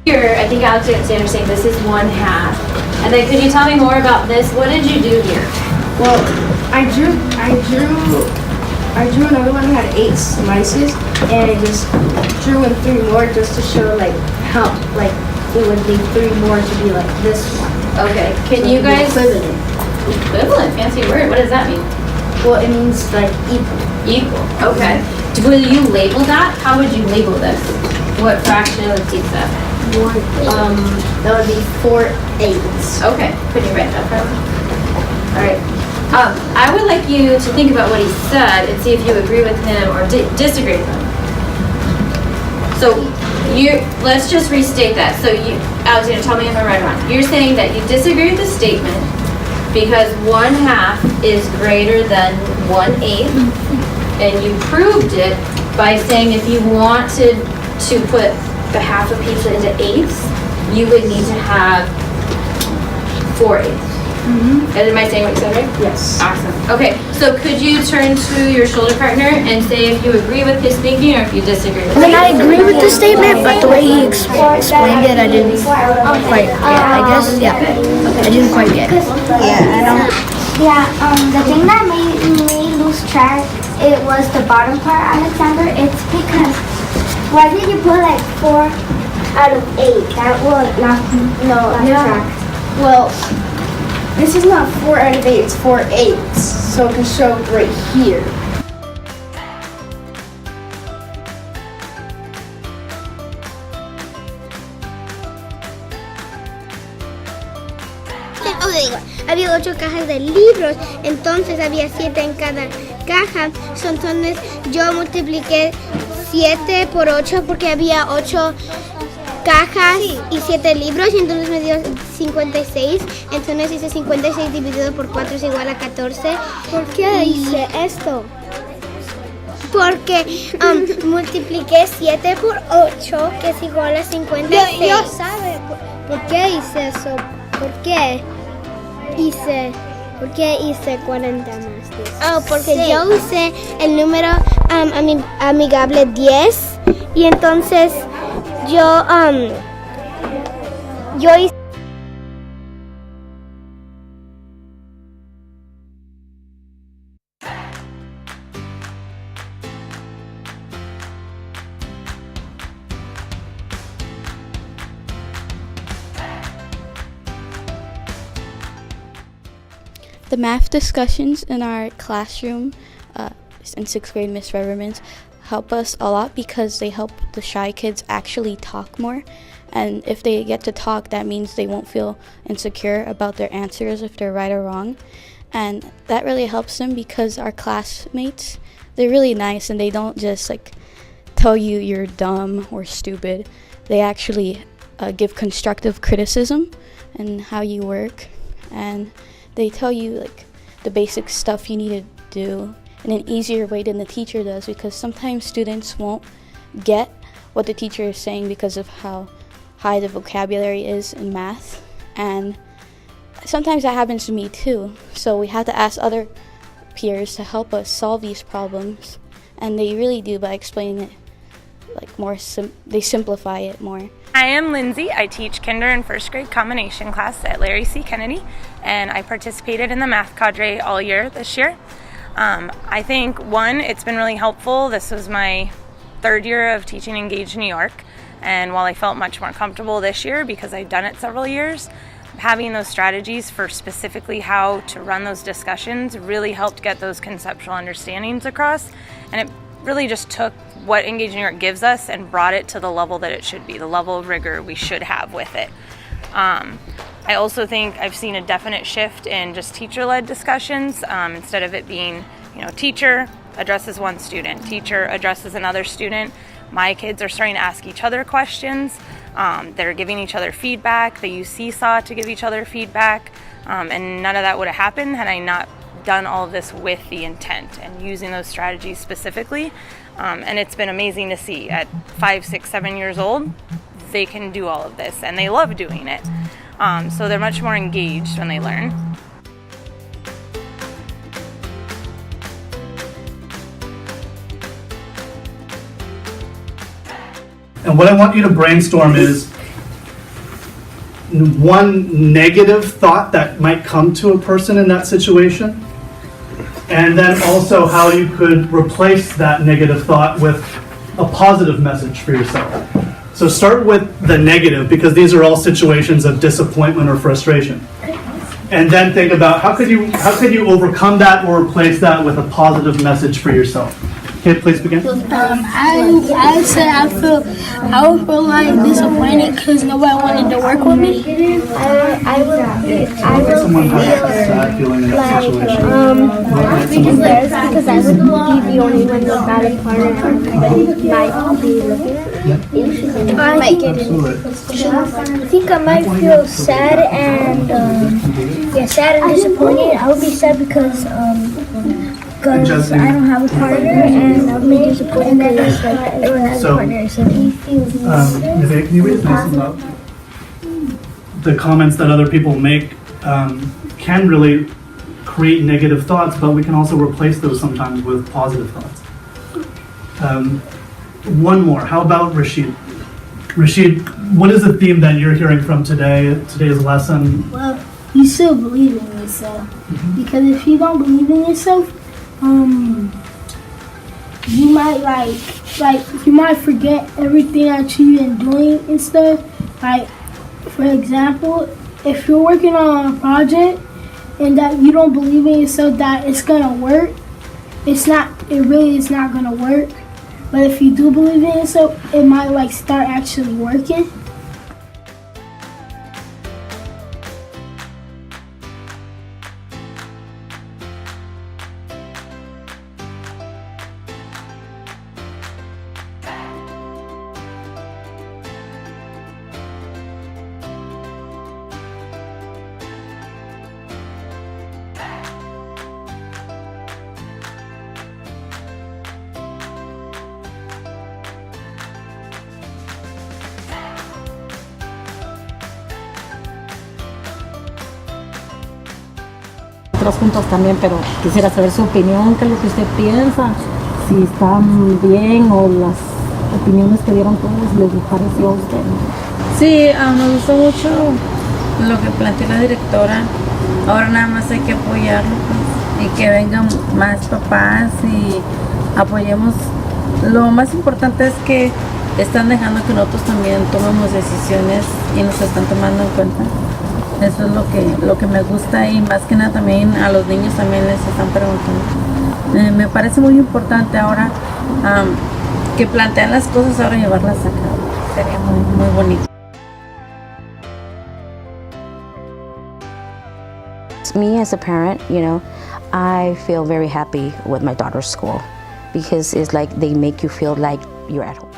Here, I think Alexander's saying this is 1/2. And then could you tell me more about this? What did you do here? Well, I drew another one that had 8 slices, and I just drew in 3 more just to show like how like it would be 3 more to be like this one. Okay. Can you guys equivalent? Fancy word. What does that mean? Well, it means like equal. Equal. Okay. Will you label that? How would you label this? What fraction of pizza? That would be 4/8. Okay. Could you write that for me? All right. I would like you to think about what he said and see if you agree with him or disagree with him. So let's just restate that. So Alexander, tell me if I'm right or wrong. You're saying that you disagree with the statement because 1/2 is greater than 1/8, and you proved it by saying if you wanted to put the half of pizza into 8ths, you would need to have 4/8. And am I saying what you said right? Yes. Awesome. Okay, so could you turn to your shoulder partner and say if you agree with his thinking or if you disagree with it? I mean, I agree with the statement, but the way he explained it, I didn't quite get. I guess, yeah, I didn't quite get it. The thing that made me lose track, it was the bottom part, Alexander. It's because, why did you put like 4 out of 8? That would not track. Well, this is not 4 out of 8. It's 4/8. So it can show right here. Había 8 cajas de libros, entonces había 7 en cada caja. Entonces yo multipliqué 7 por 8 porque había 8 cajas y 7 libros, y entonces me dio 56. Entonces hice 56 dividido por 4 es igual a 14. ¿Por qué hice esto? Porque multipliqué 7 por 8, que es igual a 56. Yo sabe por qué hice eso. ¿Por qué hice 40 más? Porque yo usé el número amigable 10, y entonces yo hice. The math discussions in our classroom in 6th grade, Miss Reverman's, help us a lot because they help the shy kids actually talk more. And if they get to talk, that means they won't feel insecure about their answers if they're right or wrong. And that really helps them because our classmates, they're really nice and they don't just like tell you you're dumb or stupid. They actually give constructive criticism and how you work, and they tell you like the basic stuff you need to do in an easier way than the teacher does, because sometimes students won't get what the teacher is saying because of how high the vocabulary is in math, and sometimes that happens to me too. So we have to ask other peers to help us solve these problems, and they really do by explaining it like more. They simplify it more. I am Lindsay. I teach kinder and 1st grade combination class at Larry C. Kennedy, and I participated in the math cadre all year this year. I think, one, it's been really helpful. This was my 3rd year of teaching Engage New York, and while I felt much more comfortable this year because I've done it several years, having those strategies for specifically how to run those discussions really helped get those conceptual understandings across, and it really just took what Engage New York gives us and brought it to the level that it should be, the level of rigor we should have with it. I also think I've seen a definite shift in just teacher-led discussions. Instead of it being, teacher addresses one student, teacher addresses another student, my kids are starting to ask each other questions. They're giving each other feedback. They use Seesaw to give each other feedback. And none of that would have happened had I not done all of this with the intent and using those strategies specifically. And it's been amazing to see at 5, 6, 7 years old, they can do all of this and they love doing it. So they're much more engaged when they learn. And what I want you to brainstorm is one negative thought that might come to a person in that situation, and then also how you could replace that negative thought with a positive message for yourself. So start with the negative, because these are all situations of disappointment or frustration. And then think about how could you overcome that or replace that with a positive message for yourself. Okay, please begin. I said I would feel like disappointed because nobody wanted to work with me. I will Someone has a sad feeling in that situation. because I would be the only one with that partner and everybody might be looking at me. I might get it. Absolutely. I think I might feel sad and sad and disappointed. I would be sad because I don't have a partner, and I'll be disappointed because I don't have a partner. So Nivea, can you read this about the comments that other people make can really create negative thoughts, but we can also replace those sometimes with positive thoughts. One more. How about Rashid? Rashid, what is the theme that you're hearing from today's lesson? Well, you still believe in yourself. Because if you don't believe in yourself, you might you might forget everything that you've been doing and stuff. Like, for example, if you're working on a project and that you don't believe in yourself that it's gonna work, it really is not gonna work. But if you do believe in yourself, it might start actually working. Otros puntos también, pero quisiera saber su opinión, qué es lo que usted piensa, si están bien o las opiniones que dieron todos les pareció a usted. Sí, nos gustó mucho lo que planteó la directora. Ahora nada más hay que apoyarlo, pues, y que vengan más papás y apoyemos. Lo más importante es que están dejando que nosotros también tomemos decisiones y nos están tomando en cuenta. Eso es lo que me gusta, y más que nada también a los niños también les están preguntando. Me parece muy importante ahora que plantean las cosas, ahora llevarlas a cabo. Sería muy, muy bonito. Me as a parent, I feel very happy with my daughter's school because it's like they make you feel like you're at home.